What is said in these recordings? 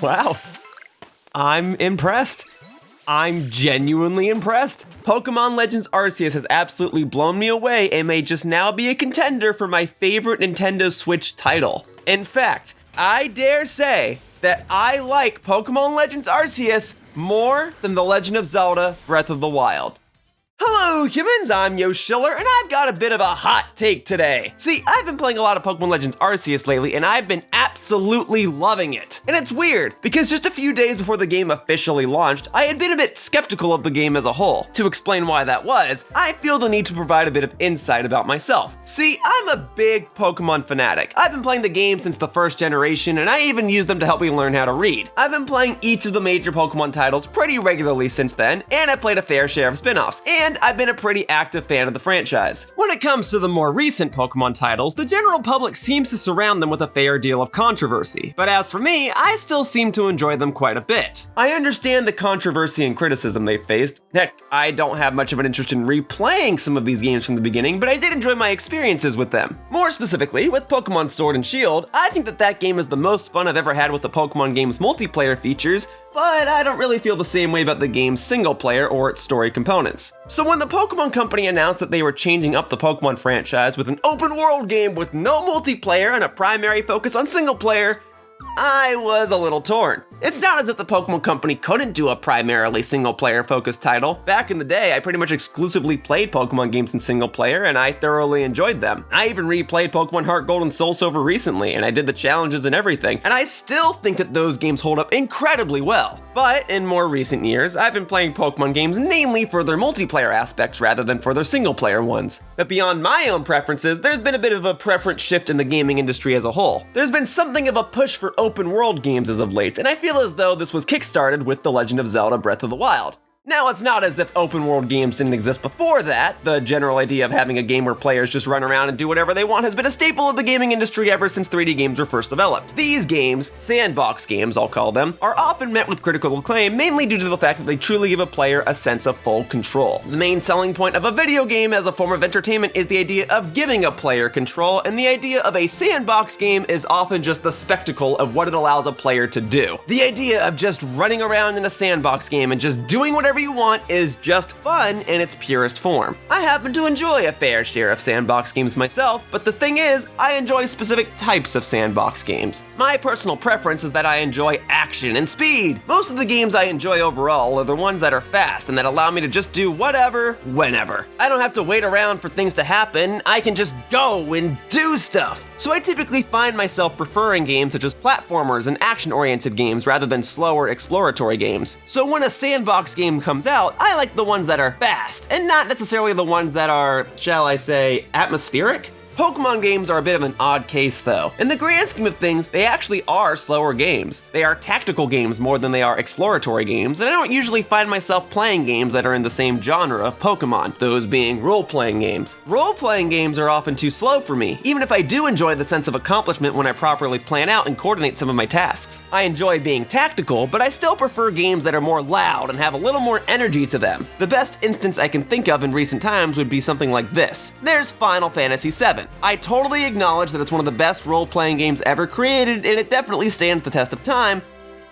Wow. I'm impressed. I'm genuinely impressed. Pokemon Legends Arceus has absolutely blown me away and may just now be a contender for my favorite Nintendo Switch title. In fact, I dare say that I like Pokemon Legends Arceus more than The Legend of Zelda Breath of the Wild. Hello humans, I'm Yoshiller, and I've got a bit of a hot take today. See, I've been playing a lot of Pokemon Legends Arceus lately, and I've been absolutely loving it. And it's weird, because just a few days before the game officially launched, I had been a bit skeptical of the game as a whole. To explain why that was, I feel the need to provide a bit of insight about myself. See, I'm a big Pokemon fanatic. I've been playing the game since the first generation, and I even use them to help me learn how to read. I've been playing each of the major Pokemon titles pretty regularly since then, and I've played a fair share of spin-offs, and I've been a pretty active fan of the franchise. When it comes to the more recent Pokemon titles, the general public seems to surround them with a fair deal of controversy. But as for me, I still seem to enjoy them quite a bit. I understand the controversy and criticism they've faced. Heck, I don't have much of an interest in replaying some of these games from the beginning, but I did enjoy my experiences with them. More specifically, with Pokemon Sword and Shield, I think that game is the most fun I've ever had with the Pokemon game's multiplayer features, but I don't really feel the same way about the game's single player or its story components. So when the Pokemon Company announced that they were changing up the Pokemon franchise with an open world game with no multiplayer and a primary focus on single player, I was a little torn. It's not as if the Pokemon Company couldn't do a primarily single-player focused title. Back in the day, I pretty much exclusively played Pokemon games in single-player, and I thoroughly enjoyed them. I even replayed Pokemon Heart Gold and Soul Silver recently, and I did the challenges and everything, and I still think that those games hold up incredibly well. But in more recent years, I've been playing Pokemon games mainly for their multiplayer aspects rather than for their single-player ones. But beyond my own preferences, there's been a bit of a preference shift in the gaming industry as a whole. There's been something of a push for open-world games as of late, and I feel as though this was kickstarted with The Legend of Zelda Breath of the Wild. Now, it's not as if open-world games didn't exist before that. The general idea of having a game where players just run around and do whatever they want has been a staple of the gaming industry ever since 3D games were first developed. These games, sandbox games I'll call them, are often met with critical acclaim, mainly due to the fact that they truly give a player a sense of full control. The main selling point of a video game as a form of entertainment is the idea of giving a player control, and the idea of a sandbox game is often just the spectacle of what it allows a player to do. The idea of just running around in a sandbox game and just doing whatever you want is just fun in its purest form. I happen to enjoy a fair share of sandbox games myself, but the thing is, I enjoy specific types of sandbox games. My personal preference is that I enjoy action and speed. Most of the games I enjoy overall are the ones that are fast and that allow me to just do whatever, whenever. I don't have to wait around for things to happen, I can just go and do stuff. So I typically find myself preferring games such as platformers and action-oriented games rather than slower exploratory games. So when a sandbox game comes out, I like the ones that are fast, and not necessarily the ones that are, shall I say, atmospheric? Pokemon games are a bit of an odd case though. In the grand scheme of things, they actually are slower games. They are tactical games more than they are exploratory games, and I don't usually find myself playing games that are in the same genre of Pokemon, those being role-playing games. Role-playing games are often too slow for me, even if I do enjoy the sense of accomplishment when I properly plan out and coordinate some of my tasks. I enjoy being tactical, but I still prefer games that are more loud and have a little more energy to them. The best instance I can think of in recent times would be something like this. There's Final Fantasy VII. I totally acknowledge that it's one of the best role-playing games ever created, and it definitely stands the test of time,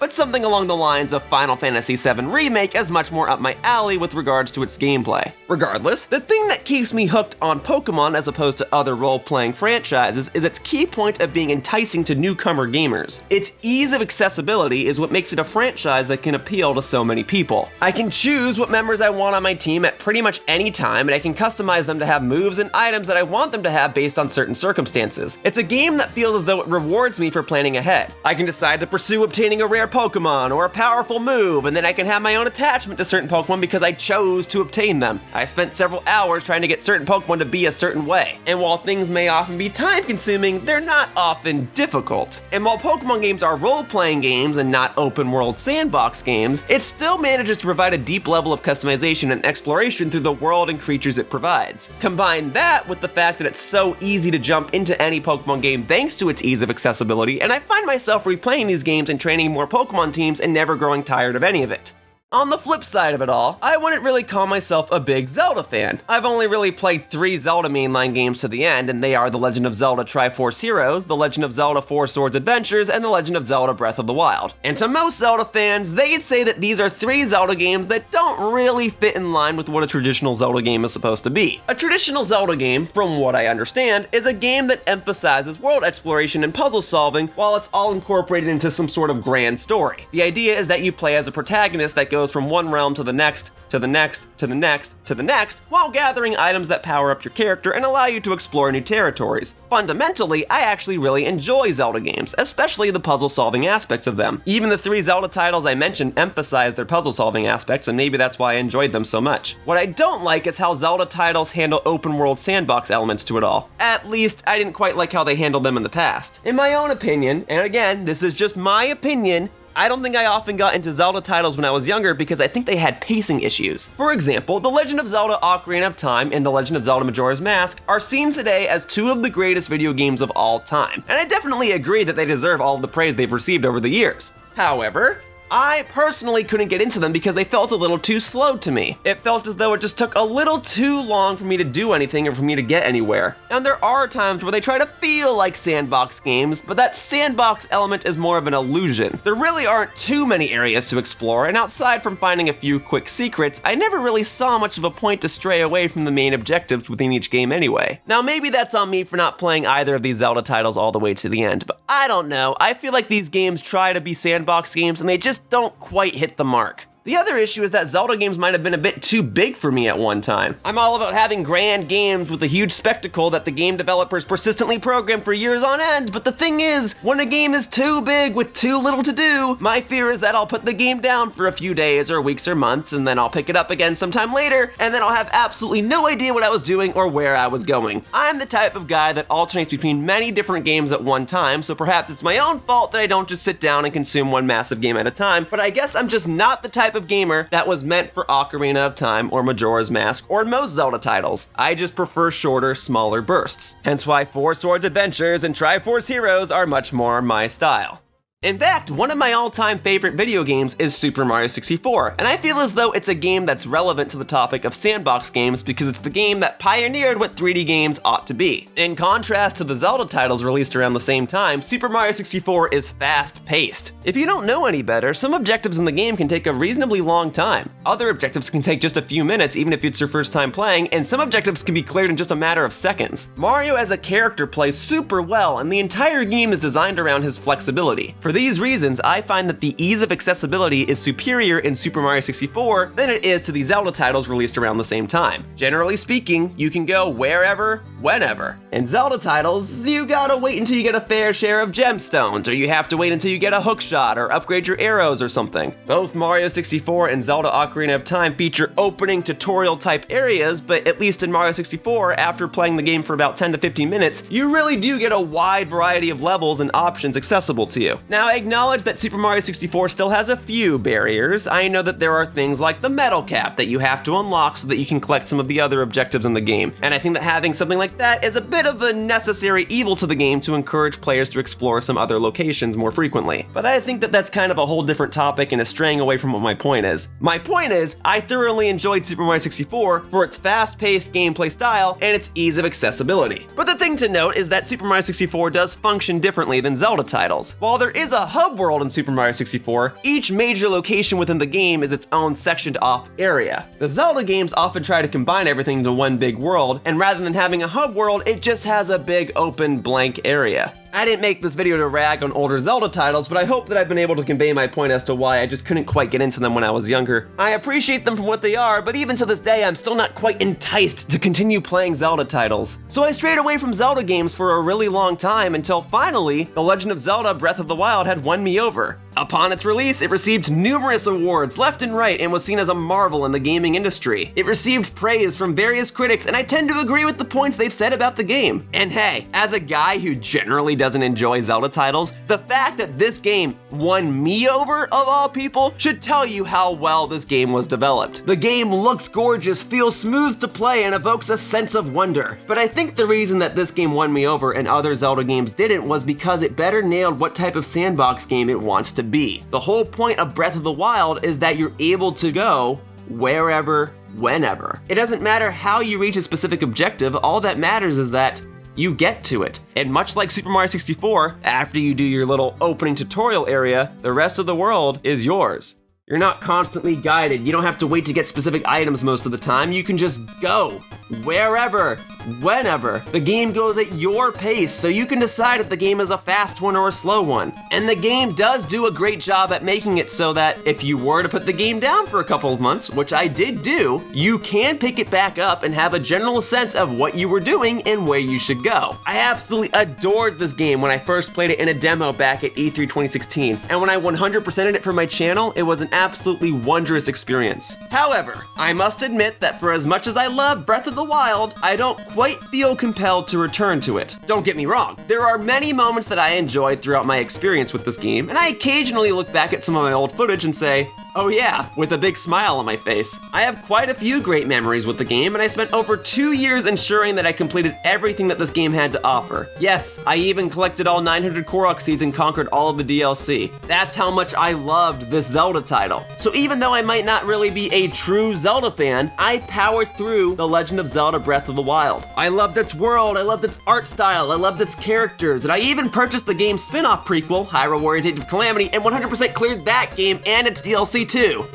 but something along the lines of Final Fantasy VII Remake is much more up my alley with regards to its gameplay. Regardless, the thing that keeps me hooked on Pokemon as opposed to other role-playing franchises is its key point of being enticing to newcomer gamers. Its ease of accessibility is what makes it a franchise that can appeal to so many people. I can choose what members I want on my team at pretty much any time, and I can customize them to have moves and items that I want them to have based on certain circumstances. It's a game that feels as though it rewards me for planning ahead. I can decide to pursue obtaining a rare Pokemon or a powerful move, and then I can have my own attachment to certain Pokemon because I chose to obtain them. I spent several hours trying to get certain Pokemon to be a certain way, and while things may often be time-consuming, they're not often difficult. And while Pokemon games are role-playing games and not open-world sandbox games, it still manages to provide a deep level of customization and exploration through the world and creatures it provides. Combine that with the fact that it's so easy to jump into any Pokemon game thanks to its ease of accessibility, and I find myself replaying these games and training more Pokemon teams and never growing tired of any of it. On the flip side of it all, I wouldn't really call myself a big Zelda fan. I've only really played 3 Zelda mainline games to the end, and they are The Legend of Zelda Triforce Heroes, The Legend of Zelda Four Swords Adventures, and The Legend of Zelda Breath of the Wild. And to most Zelda fans, they'd say that these are 3 Zelda games that don't really fit in line with what a traditional Zelda game is supposed to be. A traditional Zelda game, from what I understand, is a game that emphasizes world exploration and puzzle solving while it's all incorporated into some sort of grand story. The idea is that you play as a protagonist that goes from one realm to the next, to the next, to the next, to the next, while gathering items that power up your character and allow you to explore new territories. Fundamentally, I actually really enjoy Zelda games, especially the puzzle-solving aspects of them. Even the 3 Zelda titles I mentioned emphasize their puzzle-solving aspects, and maybe that's why I enjoyed them so much. What I don't like is how Zelda titles handle open-world sandbox elements to it all. At least, I didn't quite like how they handled them in the past. In my own opinion, and again, this is just my opinion, I don't think I often got into Zelda titles when I was younger because I think they had pacing issues. For example, The Legend of Zelda Ocarina of Time and The Legend of Zelda Majora's Mask are seen today as 2 of the greatest video games of all time, and I definitely agree that they deserve all of the praise they've received over the years. However, I personally couldn't get into them because they felt a little too slow to me. It felt as though it just took a little too long for me to do anything or for me to get anywhere. And there are times where they try to feel like sandbox games, but that sandbox element is more of an illusion. There really aren't too many areas to explore, and outside from finding a few quick secrets, I never really saw much of a point to stray away from the main objectives within each game anyway. Now maybe that's on me for not playing either of these Zelda titles all the way to the end, but I don't know. I feel like these games try to be sandbox games and they just don't quite hit the mark. The other issue is that Zelda games might have been a bit too big for me at one time. I'm all about having grand games with a huge spectacle that the game developers persistently program for years on end, but the thing is, when a game is too big with too little to do, my fear is that I'll put the game down for a few days or weeks or months, and then I'll pick it up again sometime later, and then I'll have absolutely no idea what I was doing or where I was going. I'm the type of guy that alternates between many different games at one time, so perhaps it's my own fault that I don't just sit down and consume one massive game at a time, but I guess I'm just not the type of gamer that was meant for Ocarina of Time or Majora's Mask or most Zelda titles. I just prefer shorter, smaller bursts. Hence why Four Swords Adventures and Triforce Heroes are much more my style. In fact, one of my all-time favorite video games is Super Mario 64, and I feel as though it's a game that's relevant to the topic of sandbox games because it's the game that pioneered what 3D games ought to be. In contrast to the Zelda titles released around the same time, Super Mario 64 is fast-paced. If you don't know any better, some objectives in the game can take a reasonably long time. Other objectives can take just a few minutes even if it's your first time playing, and some objectives can be cleared in just a matter of seconds. Mario as a character plays super well, and the entire game is designed around his flexibility. For these reasons, I find that the ease of accessibility is superior in Super Mario 64 than it is to the Zelda titles released around the same time. Generally speaking, you can go wherever, whenever. In Zelda titles, you gotta wait until you get a fair share of gemstones, or you have to wait until you get a hookshot or upgrade your arrows or something. Both Mario 64 and Zelda Ocarina of Time feature opening tutorial type areas, but at least in Mario 64, after playing the game for about 10 to 15 minutes, you really do get a wide variety of levels and options accessible to you. Now, I acknowledge that Super Mario 64 still has a few barriers. I know that there are things like the metal cap that you have to unlock so that you can collect some of the other objectives in the game, and I think that having something like that is a bit of a necessary evil to the game to encourage players to explore some other locations more frequently. But I think that that's kind of a whole different topic and is straying away from what my point is. My point is, I thoroughly enjoyed Super Mario 64 for its fast-paced gameplay style and its ease of accessibility. But the thing to note is that Super Mario 64 does function differently than Zelda titles. While there is a hub world in Super Mario 64, each major location within the game is its own sectioned off area. The Zelda games often try to combine everything into one big world, and rather than having a hub world, it just has a big open blank area. I didn't make this video to rag on older Zelda titles, but I hope that I've been able to convey my point as to why I just couldn't quite get into them when I was younger. I appreciate them for what they are, but even to this day, I'm still not quite enticed to continue playing Zelda titles. So I strayed away from Zelda games for a really long time until finally, The Legend of Zelda Breath of the Wild had won me over. Upon its release, it received numerous awards left and right and was seen as a marvel in the gaming industry. It received praise from various critics, and I tend to agree with the points they've said about the game. And hey, as a guy who generally doesn't enjoy Zelda titles, the fact that this game won me over, of all people, should tell you how well this game was developed. The game looks gorgeous, feels smooth to play, and evokes a sense of wonder. But I think the reason that this game won me over and other Zelda games didn't was because it better nailed what type of sandbox game it wants to be. The whole point of Breath of the Wild is that you're able to go wherever, whenever. It doesn't matter how you reach a specific objective, all that matters is that you get to it. And much like Super Mario 64, after you do your little opening tutorial area, the rest of the world is yours. You're not constantly guided. You don't have to wait to get specific items most of the time. You can just go wherever, whenever. The game goes at your pace, so you can decide if the game is a fast one or a slow one. And the game does do a great job at making it so that if you were to put the game down for a couple of months, which I did do, you can pick it back up and have a general sense of what you were doing and where you should go. I absolutely adored this game when I first played it in a demo back at E3 2016, and when I 100%ed it for my channel, it was an absolutely wondrous experience. However, I must admit that for as much as I love Breath of the Wild, I don't quite feel compelled to return to it. Don't get me wrong, there are many moments that I enjoyed throughout my experience with this game, and I occasionally look back at some of my old footage and say, oh yeah, with a big smile on my face. I have quite a few great memories with the game, and I spent over 2 years ensuring that I completed everything that this game had to offer. Yes, I even collected all 900 Korok seeds and conquered all of the DLC. That's how much I loved this Zelda title. So even though I might not really be a true Zelda fan, I powered through The Legend of Zelda Breath of the Wild. I loved its world, I loved its art style, I loved its characters, and I even purchased the game's spin-off prequel, Hyrule Warriors Age of Calamity, and 100% cleared that game and its DLC too.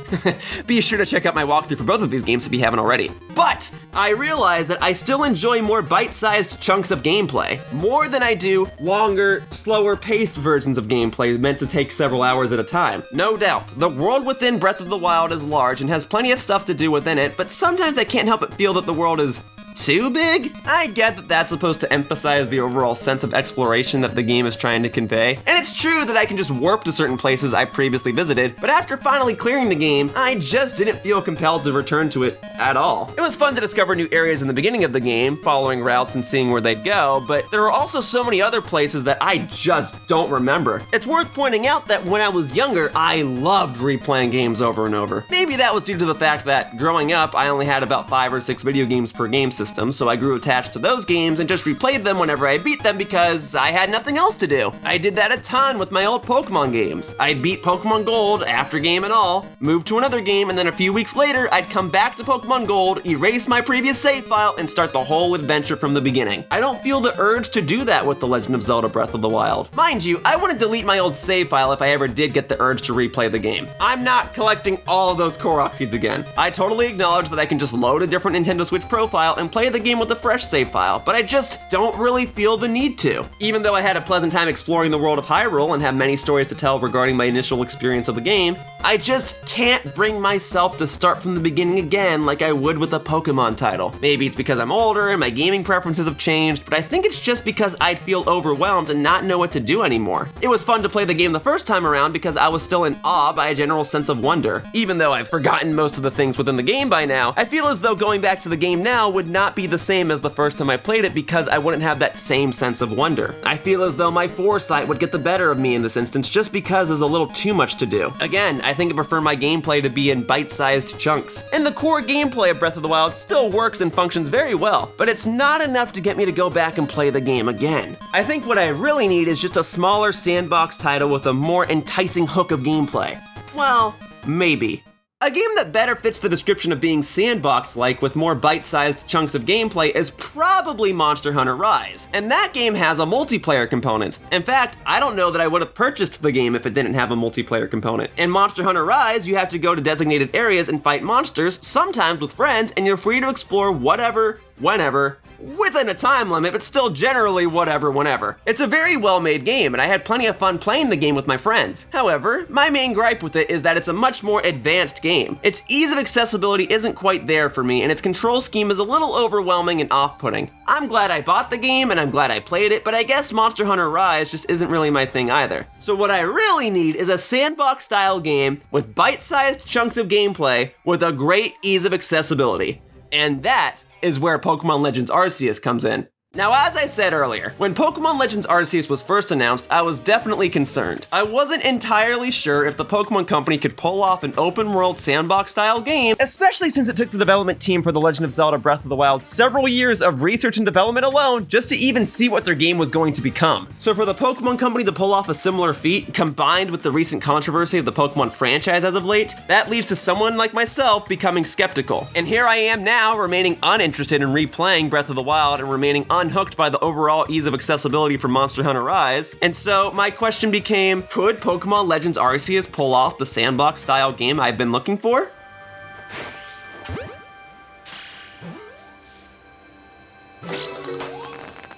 Be sure to check out my walkthrough for both of these games if you haven't already. But I realize that I still enjoy more bite-sized chunks of gameplay, more than I do longer, slower-paced versions of gameplay meant to take several hours at a time. No doubt, the world within Breath of the Wild is large and has plenty of stuff to do within it, but sometimes I can't help but feel that the world is too big? I get that that's supposed to emphasize the overall sense of exploration that the game is trying to convey, and it's true that I can just warp to certain places I previously visited, but after finally clearing the game, I just didn't feel compelled to return to it at all. It was fun to discover new areas in the beginning of the game, following routes and seeing where they'd go, but there are also so many other places that I just don't remember. It's worth pointing out that when I was younger, I loved replaying games over and over. Maybe that was due to the fact that growing up, I only had about 5 or 6 video games per game system, so I grew attached to those games and just replayed them whenever I beat them because I had nothing else to do. I did that a ton with my old Pokemon games. I'd beat Pokemon Gold after game and all, move to another game, and then a few weeks later, I'd come back to Pokemon Gold, erase my previous save file, and start the whole adventure from the beginning. I don't feel the urge to do that with The Legend of Zelda Breath of the Wild. Mind you, I wouldn't delete my old save file if I ever did get the urge to replay the game. I'm not collecting all of those Korok seeds again. I totally acknowledge that I can just load a different Nintendo Switch profile and play the game with a fresh save file, but I just don't really feel the need to. Even though I had a pleasant time exploring the world of Hyrule and have many stories to tell regarding my initial experience of the game, I just can't bring myself to start from the beginning again like I would with a Pokemon title. Maybe it's because I'm older and my gaming preferences have changed, but I think it's just because I'd feel overwhelmed and not know what to do anymore. It was fun to play the game the first time around because I was still in awe by a general sense of wonder. Even though I've forgotten most of the things within the game by now, I feel as though going back to the game now would not be the same as the first time I played it because I wouldn't have that same sense of wonder. I feel as though my foresight would get the better of me in this instance just because there's a little too much to do. Again, I think I prefer my gameplay to be in bite-sized chunks. And the core gameplay of Breath of the Wild still works and functions very well, but it's not enough to get me to go back and play the game again. I think what I really need is just a smaller sandbox title with a more enticing hook of gameplay. Well, maybe. A game that better fits the description of being sandbox-like with more bite-sized chunks of gameplay is probably Monster Hunter Rise, and that game has a multiplayer component. In fact, I don't know that I would have purchased the game if it didn't have a multiplayer component. In Monster Hunter Rise, you have to go to designated areas and fight monsters, sometimes with friends, and you're free to explore whatever, whenever, within a time limit, but still generally whatever, whenever. It's a very well-made game, and I had plenty of fun playing the game with my friends. However, my main gripe with it is that it's a much more advanced game. Its ease of accessibility isn't quite there for me, and its control scheme is a little overwhelming and off-putting. I'm glad I bought the game, and I'm glad I played it, but I guess Monster Hunter Rise just isn't really my thing either. So what I really need is a sandbox-style game with bite-sized chunks of gameplay with a great ease of accessibility. And that is where Pokemon Legends Arceus comes in. Now, as I said earlier, when Pokemon Legends Arceus was first announced, I was definitely concerned. I wasn't entirely sure if the Pokemon Company could pull off an open-world sandbox-style game, especially since it took the development team for The Legend of Zelda Breath of the Wild several years of research and development alone just to even see what their game was going to become. So for the Pokemon Company to pull off a similar feat, combined with the recent controversy of the Pokemon franchise as of late, that leads to someone like myself becoming skeptical. And here I am now, remaining uninterested in replaying Breath of the Wild and remaining unhooked by the overall ease of accessibility for Monster Hunter Rise. And so my question became, could Pokemon Legends Arceus pull off the sandbox-style game I've been looking for?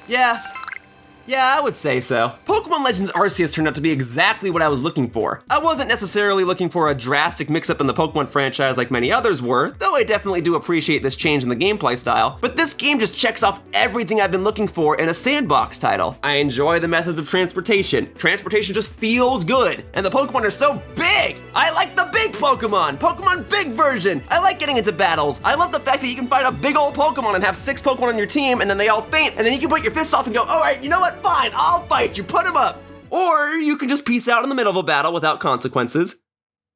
Yeah, I would say so. Pokemon Legends Arceus turned out to be exactly what I was looking for. I wasn't necessarily looking for a drastic mix-up in the Pokemon franchise like many others were, though I definitely do appreciate this change in the gameplay style, but this game just checks off everything I've been looking for in a sandbox title. I enjoy the methods of transportation. Transportation just feels good, and the Pokemon are so big! I like the big Pokemon big version! I like getting into battles. I love the fact that you can fight a big old Pokemon and have 6 Pokemon on your team, and then they all faint, and then you can put your fists off and go, alright, you know what? Fine, I'll fight you, put him up. Or you can just peace out in the middle of a battle without consequences.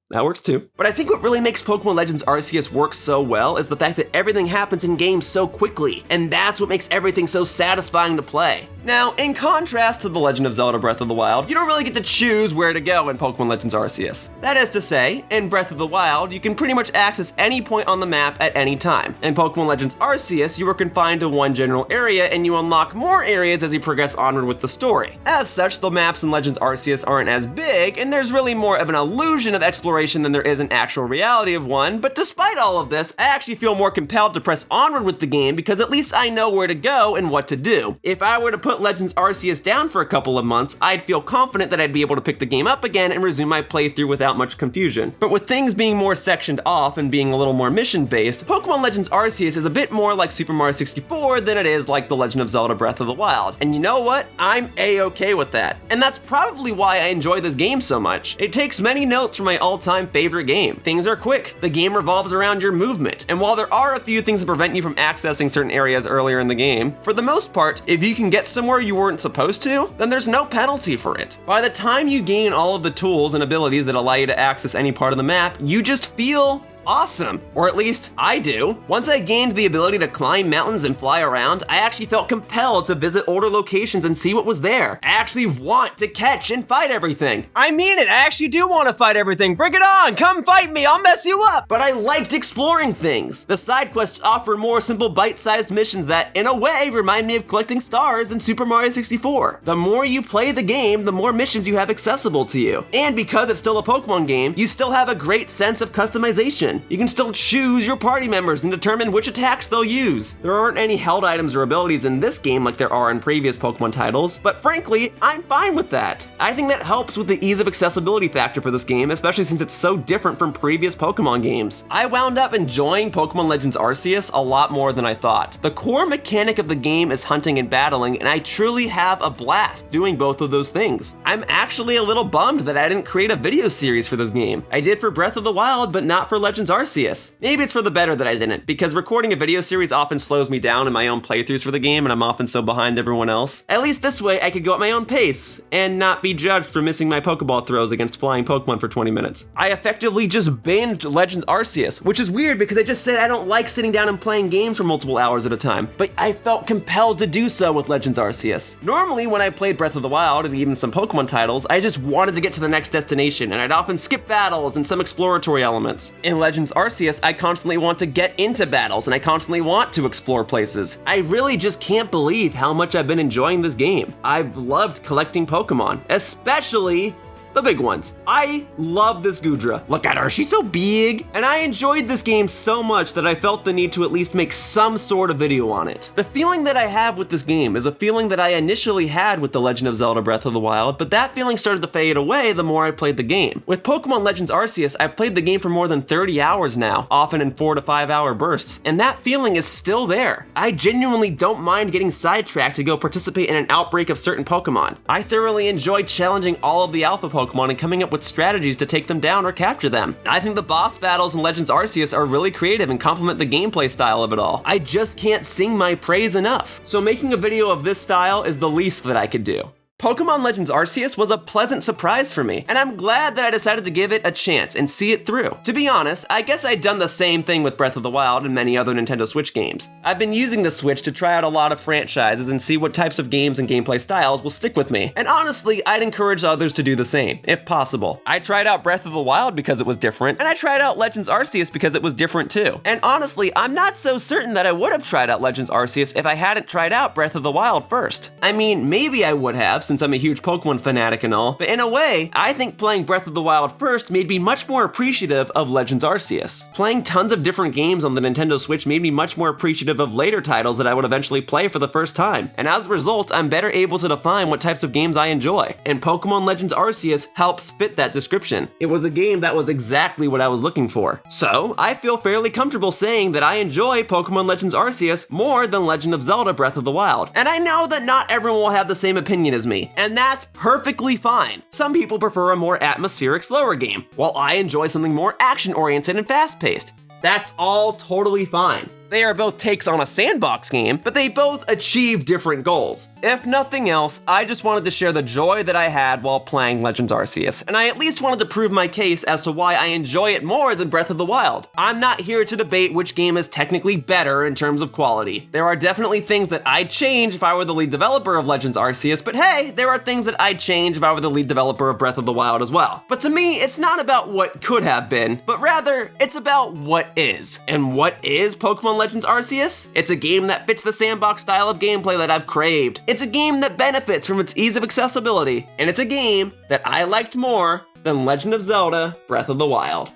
That works too. But I think what really makes Pokemon Legends Arceus work so well is the fact that everything happens in game so quickly, and that's what makes everything so satisfying to play. Now, in contrast to The Legend of Zelda Breath of the Wild, you don't really get to choose where to go in Pokemon Legends Arceus. That is to say, in Breath of the Wild, you can pretty much access any point on the map at any time. In Pokemon Legends Arceus, you are confined to one general area, and you unlock more areas as you progress onward with the story. As such, the maps in Legends Arceus aren't as big, and there's really more of an illusion of exploration than there is an actual reality of one, but despite all of this, I actually feel more compelled to press onward with the game because at least I know where to go and what to do. If I were to put Legends Arceus down for a couple of months, I'd feel confident that I'd be able to pick the game up again and resume my playthrough without much confusion. But with things being more sectioned off and being a little more mission-based, Pokemon Legends Arceus is a bit more like Super Mario 64 than it is like The Legend of Zelda Breath of the Wild. And you know what? I'm A-okay with that. And that's probably why I enjoy this game so much. It takes many notes from my all-time favorite game. Things are quick. The game revolves around your movement. And while there are a few things that prevent you from accessing certain areas earlier in the game, for the most part, if you can get somewhere you weren't supposed to, then there's no penalty for it. By the time you gain all of the tools and abilities that allow you to access any part of the map, you just feel awesome, or at least I do. Once I gained the ability to climb mountains and fly around, I actually felt compelled to visit older locations and see what was there. I actually want to catch and fight everything. I mean it, I actually do want to fight everything. Bring it on, come fight me, I'll mess you up. But I liked exploring things. The side quests offer more simple bite-sized missions that, in a way, remind me of collecting stars in Super Mario 64. The more you play the game, the more missions you have accessible to you. And because it's still a Pokemon game, you still have a great sense of customization. You can still choose your party members and determine which attacks they'll use. There aren't any held items or abilities in this game like there are in previous Pokemon titles, but frankly, I'm fine with that. I think that helps with the ease of accessibility factor for this game, especially since it's so different from previous Pokemon games. I wound up enjoying Pokemon Legends Arceus a lot more than I thought. The core mechanic of the game is hunting and battling, and I truly have a blast doing both of those things. I'm actually a little bummed that I didn't create a video series for this game. I did for Breath of the Wild, but not for Legends Arceus. Maybe it's for the better that I didn't, because recording a video series often slows me down in my own playthroughs for the game, and I'm often so behind everyone else. At least this way, I could go at my own pace, and not be judged for missing my Pokeball throws against flying Pokemon for 20 minutes. I effectively just binged Legends Arceus, which is weird because I just said I don't like sitting down and playing games for multiple hours at a time, but I felt compelled to do so with Legends Arceus. Normally, when I played Breath of the Wild, and even some Pokemon titles, I just wanted to get to the next destination, and I'd often skip battles and some exploratory elements. In Legends Arceus, I constantly want to get into battles, and I constantly want to explore places. I really just can't believe how much I've been enjoying this game. I've loved collecting Pokemon, especially the big ones. I love this Goodra. Look at her, she's so big. And I enjoyed this game so much that I felt the need to at least make some sort of video on it. The feeling that I have with this game is a feeling that I initially had with The Legend of Zelda Breath of the Wild, but that feeling started to fade away the more I played the game. With Pokemon Legends Arceus, I've played the game for more than 30 hours now, often in 4 to 5 hour bursts, and that feeling is still there. I genuinely don't mind getting sidetracked to go participate in an outbreak of certain Pokemon. I thoroughly enjoy challenging all of the alpha Pokemon Pokemon and coming up with strategies to take them down or capture them. I think the boss battles in Legends Arceus are really creative and complement the gameplay style of it all. I just can't sing my praise enough. So making a video of this style is the least that I could do. Pokemon Legends Arceus was a pleasant surprise for me, and I'm glad that I decided to give it a chance and see it through. To be honest, I guess I'd done the same thing with Breath of the Wild and many other Nintendo Switch games. I've been using the Switch to try out a lot of franchises and see what types of games and gameplay styles will stick with me, and honestly, I'd encourage others to do the same, if possible. I tried out Breath of the Wild because it was different, and I tried out Legends Arceus because it was different too. And honestly, I'm not so certain that I would have tried out Legends Arceus if I hadn't tried out Breath of the Wild first. I mean, maybe I would have, since I'm a huge Pokemon fanatic and all, but in a way, I think playing Breath of the Wild first made me much more appreciative of Legends Arceus. Playing tons of different games on the Nintendo Switch made me much more appreciative of later titles that I would eventually play for the first time, and as a result, I'm better able to define what types of games I enjoy, and Pokemon Legends Arceus helps fit that description. It was a game that was exactly what I was looking for. So, I feel fairly comfortable saying that I enjoy Pokemon Legends Arceus more than Legend of Zelda Breath of the Wild. And I know that not everyone will have the same opinion as me, and that's perfectly fine. Some people prefer a more atmospheric, slower game, while I enjoy something more action-oriented and fast-paced. That's all totally fine. They are both takes on a sandbox game, but they both achieve different goals. If nothing else, I just wanted to share the joy that I had while playing Legends Arceus, and I at least wanted to prove my case as to why I enjoy it more than Breath of the Wild. I'm not here to debate which game is technically better in terms of quality. There are definitely things that I'd change if I were the lead developer of Legends Arceus, but hey, there are things that I'd change if I were the lead developer of Breath of the Wild as well. But to me, it's not about what could have been, but rather, it's about what is. And what is Pokemon Legends Arceus? It's a game that fits the sandbox style of gameplay that I've craved. It's a game that benefits from its ease of accessibility, and it's a game that I liked more than Legend of Zelda Breath of the Wild.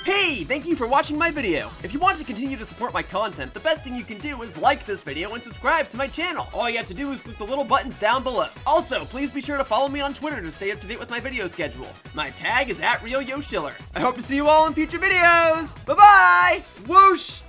Hey, thank you for watching my video. If you want to continue to support my content, the best thing you can do is like this video and subscribe to my channel. All you have to do is click the little buttons down below. Also, please be sure to follow me on Twitter to stay up to date with my video schedule. My tag is @RealYoshiller. I hope to see you all in future videos. Bye-bye! Whoosh!